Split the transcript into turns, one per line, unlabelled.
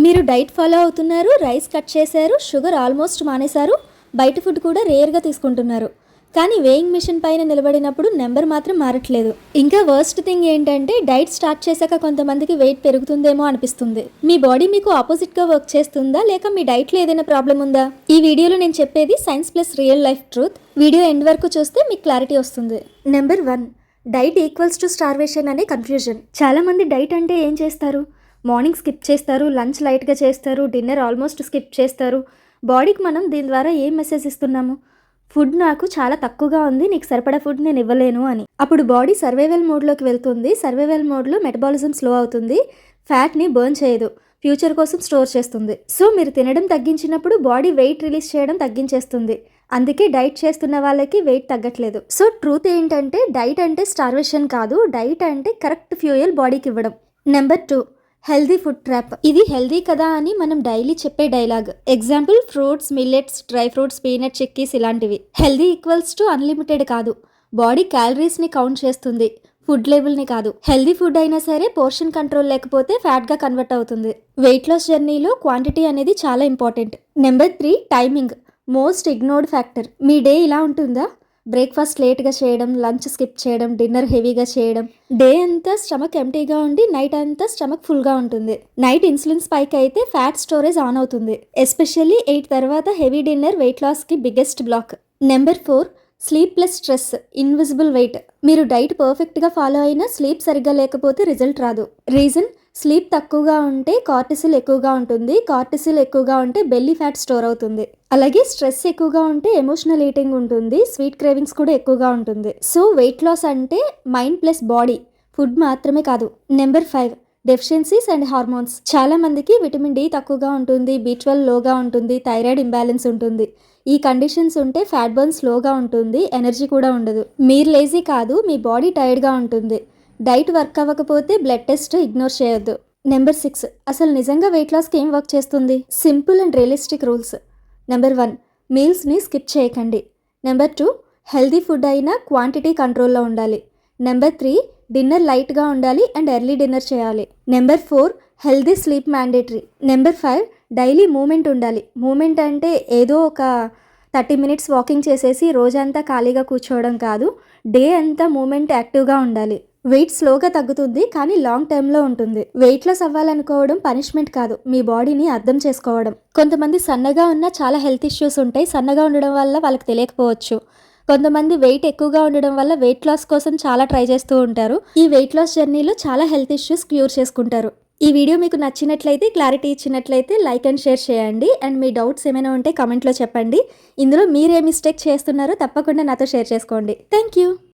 మీరు diet follow అవుతున్నారు, rice cut చేశారు, షుగర్ ఆల్మోస్ట్ మానేశారు, బయట ఫుడ్ కూడా రేర్గా తీసుకుంటున్నారు. కానీ వేయింగ్ మిషన్ పైన నిలబడినప్పుడు నెంబర్ మాత్రం మారట్లేదు. ఇంకా వర్స్ట్ థింగ్ ఏంటంటే డైట్ స్టార్ట్ చేశాక కొంతమందికి వెయిట్ పెరుగుతుందేమో అనిపిస్తుంది. మీ బాడీ మీకు ఆపోజిట్గా వర్క్ చేస్తుందా, లేక మీ డైట్లో ఏదైనా ప్రాబ్లం ఉందా? ఈ వీడియోలో నేను చెప్పేది science plus real life truth. Video end వరకు చూస్తే మీకు క్లారిటీ వస్తుంది. Number 1, diet equals to starvation అనే కన్ఫ్యూజన్. చాలామంది డైట్ అంటే ఏం చేస్తారు? మార్నింగ్ స్కిప్ చేస్తారు, లంచ్ లైట్గా చేస్తారు, డిన్నర్ ఆల్మోస్ట్ స్కిప్ చేస్తారు. బాడీకి మనం దీని ద్వారా ఏం మెసేజ్ ఇస్తున్నాము? ఫుడ్ నాకు చాలా తక్కువగా ఉంది, నీకు సరిపడా ఫుడ్ నేను ఇవ్వలేను అని. అప్పుడు బాడీ సర్వైవల్ మోడ్లోకి వెళ్తుంది. సర్వైవల్ మోడ్లో మెటబాలిజం స్లో అవుతుంది, ఫ్యాట్ని బర్న్ చేయదు, ఫ్యూచర్ కోసం స్టోర్ చేస్తుంది. సో మీరు తినడం తగ్గించినప్పుడు బాడీ వెయిట్ రిలీజ్ చేయడం తగ్గించేస్తుంది. అందుకే డైట్ చేస్తున్న వాళ్ళకి వెయిట్ తగ్గట్లేదు. సో ట్రూత్ ఏంటంటే డైట్ అంటే స్టార్వేషన్ కాదు, డైట్ అంటే కరెక్ట్ ఫ్యూయల్ బాడీకి ఇవ్వడం. Number 2, healthy food trap. ఇది హెల్దీ కదా అని మనం డైలీ చెప్పే dialogue. Example fruits, millets, dry fruits, peanut chickies ఇలాంటివి. హెల్దీ ఈక్వల్స్ టు అన్లిమిటెడ్ కాదు. బాడీ క్యాలరీస్ని కౌంట్ చేస్తుంది, ఫుడ్ లెవెల్ని కాదు. హెల్దీ ఫుడ్ అయినా సరే పోర్షన్ కంట్రోల్ లేకపోతే ఫ్యాట్గా కన్వర్ట్ అవుతుంది. వెయిట్ లాస్ జర్నీలో క్వాంటిటీ అనేది చాలా important. Number 3, timing. Most ignored factor. మీ డే ఇలా ఉంటుందా? బ్రేక్ఫాస్ట్ లేట్గా చేయడం, లంచ్ స్కిప్ చేయడం, డిన్నర్ హెవీగా చేయడం. డే అంతా స్టమక్ ఎంటీగా ఉండి నైట్ అంతా స్టమక్ ఫుల్గా ఉంటుంది. నైట్ ఇన్సులిన్ స్పైక్ అయితే ఫ్యాట్ స్టోరేజ్ ఆన్ అవుతుంది. ఎస్పెషల్లీ 8 తర్వాత హెవీ డిన్నర్ వెయిట్ లాస్కి biggest block. Number 4, sleep plus stress, invisible weight. మీరు డైట్ పర్ఫెక్ట్గా ఫాలో అయినా స్లీప్ సరిగ్గా లేకపోతే రిజల్ట్ రాదు. రీజన్, స్లీప్ తక్కువగా ఉంటే కార్టిసిల్ ఎక్కువగా ఉంటుంది, కార్టిసిల్ ఎక్కువగా ఉంటే బెల్లీ ఫ్యాట్ స్టోర్ అవుతుంది. అలాగే స్ట్రెస్ ఎక్కువగా ఉంటే ఎమోషనల్ ఈటింగ్ ఉంటుంది, స్వీట్ క్రేవింగ్స్ కూడా ఎక్కువగా ఉంటుంది. సో వెయిట్ లాస్ అంటే మైండ్ ప్లస్ బాడీ, ఫుడ్ మాత్రమే కాదు. Number 5, deficiencies and hormones. చాలా మందికి విటమిన్ డి తక్కువగా ఉంటుంది, B12 లోగా ఉంటుంది, థైరాయిడ్ ఇంబ్యాలెన్స్ ఉంటుంది. ఈ కండిషన్స్ ఉంటే ఫ్యాట్ బర్న్ స్లోగా ఉంటుంది, ఎనర్జీ కూడా ఉండదు. మీరు లేజీ కాదు, మీ బాడీ టైర్డ్గా ఉంటుంది. డైట్ వర్క్ అవ్వకపోతే బ్లడ్ టెస్ట్ ఇగ్నోర్ చేయొద్దు. నెంబర్ 6, అసలు నిజంగా వెయిట్ లాస్కి ఏం వర్క్ చేస్తుంది? Simple and realistic rules. Number 1, మీల్స్ని స్కిప్ చేయకండి. నెంబర్ 2, హెల్దీ ఫుడ్ అయినా క్వాంటిటీ కంట్రోల్లో ఉండాలి. నెంబర్ 3, డిన్నర్ లైట్గా ఉండాలి అండ్ ఎర్లీ డిన్నర్ చేయాలి. Number 4, healthy sleep mandatory. Number 5, daily movement ఉండాలి. మూమెంట్ అంటే ఏదో ఒక 30 మినిట్స్ వాకింగ్ చేసేసి రోజంతా ఖాళీగా కూర్చోవడం కాదు. డే అంతా మూమెంట్ యాక్టివ్గా ఉండాలి. వెయిట్ స్లోగా తగ్గుతుంది కానీ లాంగ్ టర్మ్లో ఉంటుంది. వెయిట్ లాస్ అవ్వాలనుకోవడం పనిష్మెంట్ కాదు, మీ బాడీని అర్థం చేసుకోవడం. కొంతమంది సన్నగా ఉన్న చాలా హెల్త్ ఇష్యూస్ ఉంటాయి, సన్నగా ఉండడం వల్ల వాళ్ళకి తెలియకపోవచ్చు. కొంతమంది వెయిట్ ఎక్కువగా ఉండడం వల్ల వెయిట్ లాస్ కోసం చాలా ట్రై చేస్తూ ఉంటారు. ఈ వెయిట్ లాస్ జర్నీలో చాలా హెల్త్ ఇష్యూస్ క్యూర్ చేసుకుంటారు. ఈ వీడియో మీకు నచ్చినట్లయితే, క్లారిటీ ఇచ్చినట్లయితే లైక్ అండ్ షేర్ చేయండి. అండ్ మీ డౌట్స్ ఏమైనా ఉంటే కామెంట్లో చెప్పండి. ఇందులో మీరు ఏ మిస్టేక్ చేస్తున్నారో తప్పకుండా నాతో షేర్ చేసుకోండి. Thank you.